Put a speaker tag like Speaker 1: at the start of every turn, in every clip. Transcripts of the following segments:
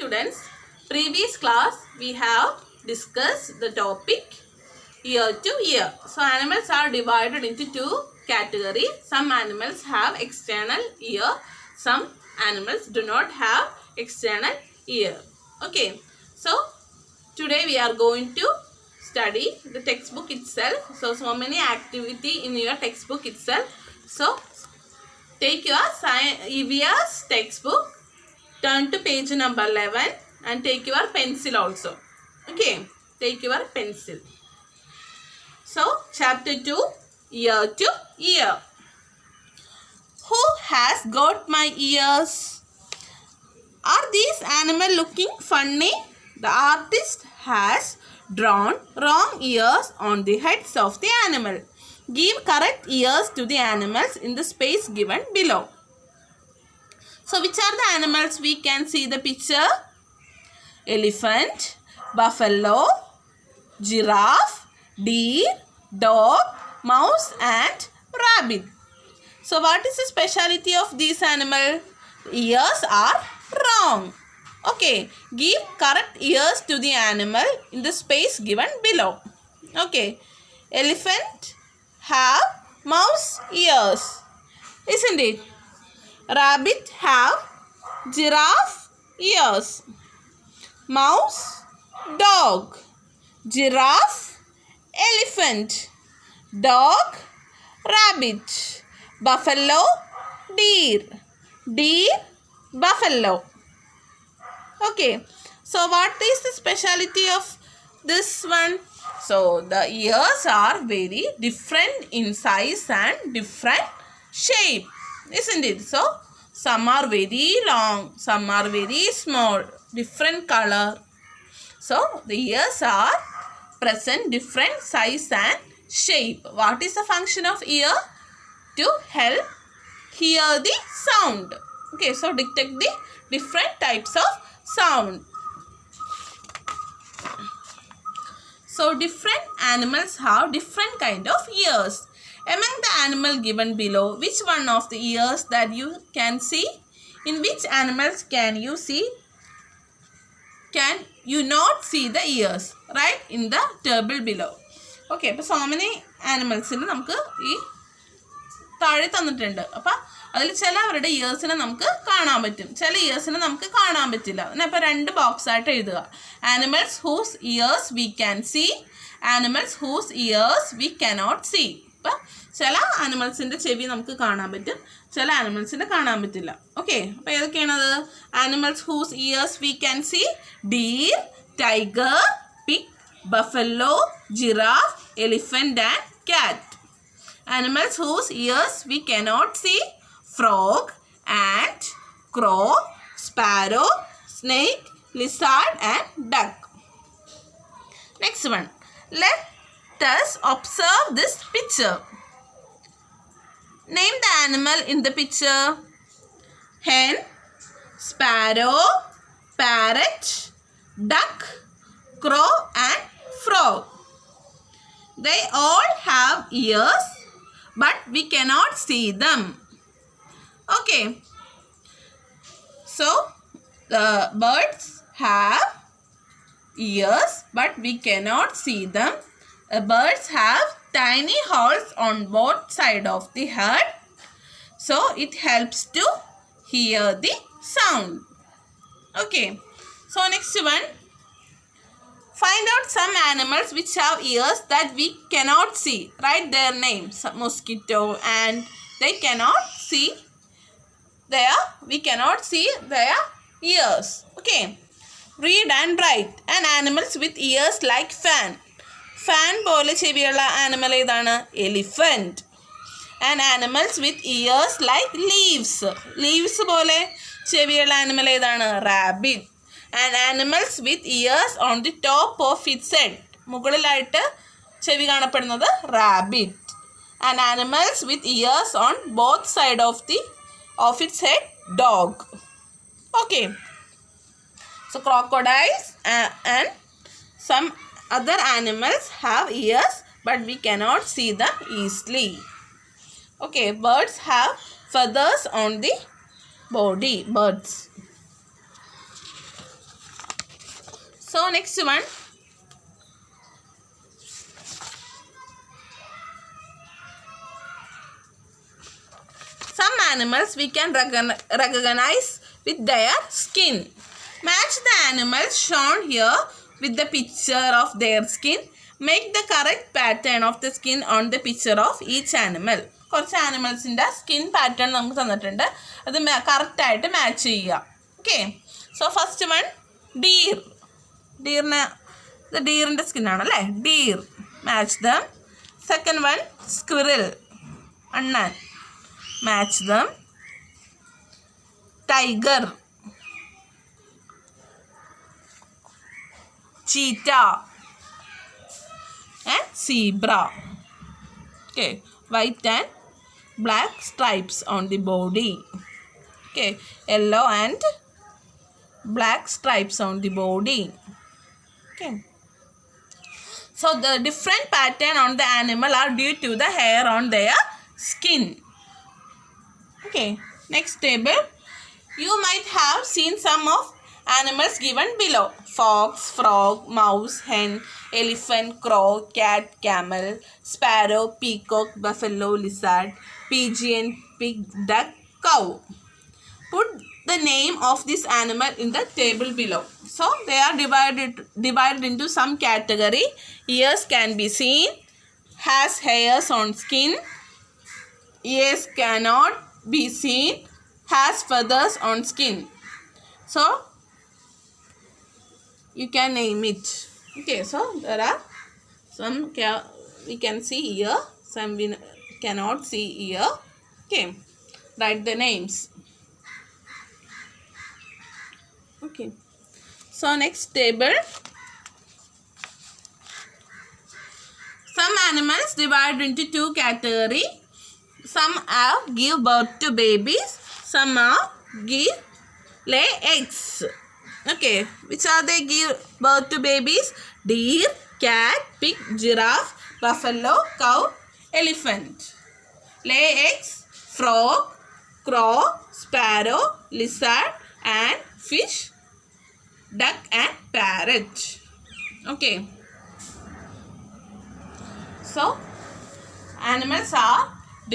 Speaker 1: students, previous class we have discussed the topic year to year. So animals are divided into two categories. Some animals have external ear, some animals do not have external ear. Okay, so today we are going to study the textbook itself. So many activity in your textbook itself. So take your EVS textbook, turn to page number 11 and take your pencil also. Okay, take your pencil. So chapter 2, year to year. Who has got my ears? Are these animals looking funny? The artist has drawn wrong ears on the heads of the animal. Give correct ears to the animals in the space given below. So which are the animals we can see the picture? Elephant, buffalo, giraffe, deer, dog, mouse and rabbit. So what is the speciality of these animals? Ears are wrong. Okay, give correct ears to the animal in the space given below. Okay, elephant have mouse ears, isn't it? Rabbit have giraffe ears. Mouse, dog. Giraffe, elephant. Dog, rabbit. Buffalo, deer. Deer, buffalo. Okay, so what is the speciality of this one? So the ears are very different in size and different shape, isn't it? So some are very long, some are very small, different color. So the ears are present different size and shape. What is the function of ear? To help hear the sound. Okay, so detect the different types of sound. So different animals have different kind of ears. Among the animal given below, which one of the ears that you can see? In which animals can you see? Can you not see the ears? Right in the table below. Okay, so many animals in the താഴെ തന്നിട്ടുണ്ട്. അപ്പം അതിൽ ചിലവരുടെ ഇയേഴ്സിനെ നമുക്ക് കാണാൻ പറ്റും, ചില ഇയേഴ്സിനെ നമുക്ക് കാണാൻ പറ്റില്ല. അപ്പോൾ രണ്ട് ബോക്സ് ആയിട്ട് എഴുതുക. Animals whose ears we can see, animals whose ears we cannot see. അപ്പം ചില ആനിമൽസിൻ്റെ ചെവി നമുക്ക് കാണാൻ പറ്റും, ചില ആനിമൽസിനെ കാണാൻ പറ്റില്ല. ഓക്കെ, അപ്പോൾ ഏതൊക്കെയാണത്? Animals whose ears we can see: deer, tiger, pig, buffalo, giraffe, elephant and cat. Animals whose ears we cannot see: frog, ant, crow, sparrow, snake, lizard and duck. Next one. Let us observe this picture. Name the animal in the picture. Hen, sparrow, parrot, duck, crow and frog. They all have ears, but we cannot see them. Okay, so the birds have ears but we cannot see them. Birds have tiny holes on both sides of the head, so it helps to hear the sound. Okay, so next one. Find out some animals which have ears that we cannot see. Write their names. Mosquito, and they cannot see we cannot see their ears. Okay. Read and write. And animals with ears like fan. Fan pole cheviyulla animal edana? Elephant. And animals with ears like leaves. Leaves pole cheviyulla animal edana? Rabbit. And animals with ears on the top of its head. മുകളിലായിട്ട് ചെവി കാണപ്പെടുന്നത് rabbit. And animals with ears on both sides of its head, dog. Okay. So crocodiles and some other animals have ears but we cannot see them easily. Okay, birds have feathers on the body. Birds. So next one. Some animals we can recognize with their skin. Match the animals shown here with the picture of their skin. Make the correct pattern of the skin on the picture of each animal. കുറച്ച് ആനിമൽസിൻ്റെ skin pattern നമുക്ക് തന്നിട്ടുണ്ട്. അത് കറക്റ്റായിട്ട് match ചെയ്യുക. Okay. So first one deer. ഇത് ഡീറിൻ്റെ സ്കിന്നാണല്ലേ. Deer. Match them. Second one squirrel. അണ്ണാൻ. Match them. Tiger, cheetah, and zebra. Okay, white and black stripes on the body. Okay, yellow and black stripes on the body. Okay. So the different pattern on the animal are due to the hair on their skin. Okay, next table. You might have seen some of animals given below. Fox, frog, mouse, hen, elephant, crow, cat, camel, sparrow, peacock, buffalo, lizard, pigeon, pig, duck, cow. Put the name of this animal in the table below. So they are divided into some category. Ears can be seen. Has hairs on skin. Ears cannot be seen. Has feathers on skin. So you can name it. Okay, so there are some we can see here, some we cannot see here. Okay, write the names. Okay, so next table. Some animals divided into two categories. Some are give birth to babies. Some are lay eggs. Okay, which are they give birth to babies? Deer, cat, pig, giraffe, buffalo, cow, elephant. Lay eggs: frog, crow, sparrow, lizard, and fish, duck, and parrot. Okay. So animals are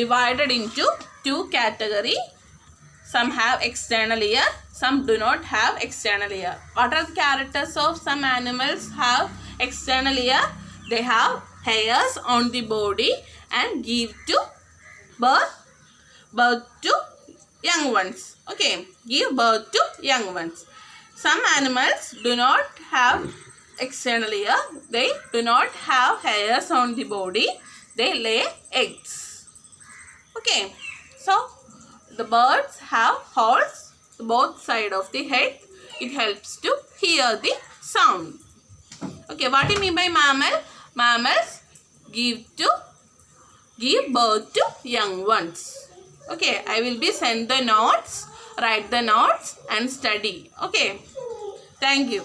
Speaker 1: divided into two categories. Some have external ear, some do not have external ear. What are the characters of some animals have external ear? They have hairs on the body and give to birth to young ones. Okay, give birth to young ones. Some animals do not have external ear. They do not have hairs on the body. They lay eggs. Okay, so the birds have holes both sides of the head. It helps to hear the sound. Okay, what do you mean by mammal? Mammals give birth to young ones. Okay, I will be send the notes, write the notes and study. Okay, thank you.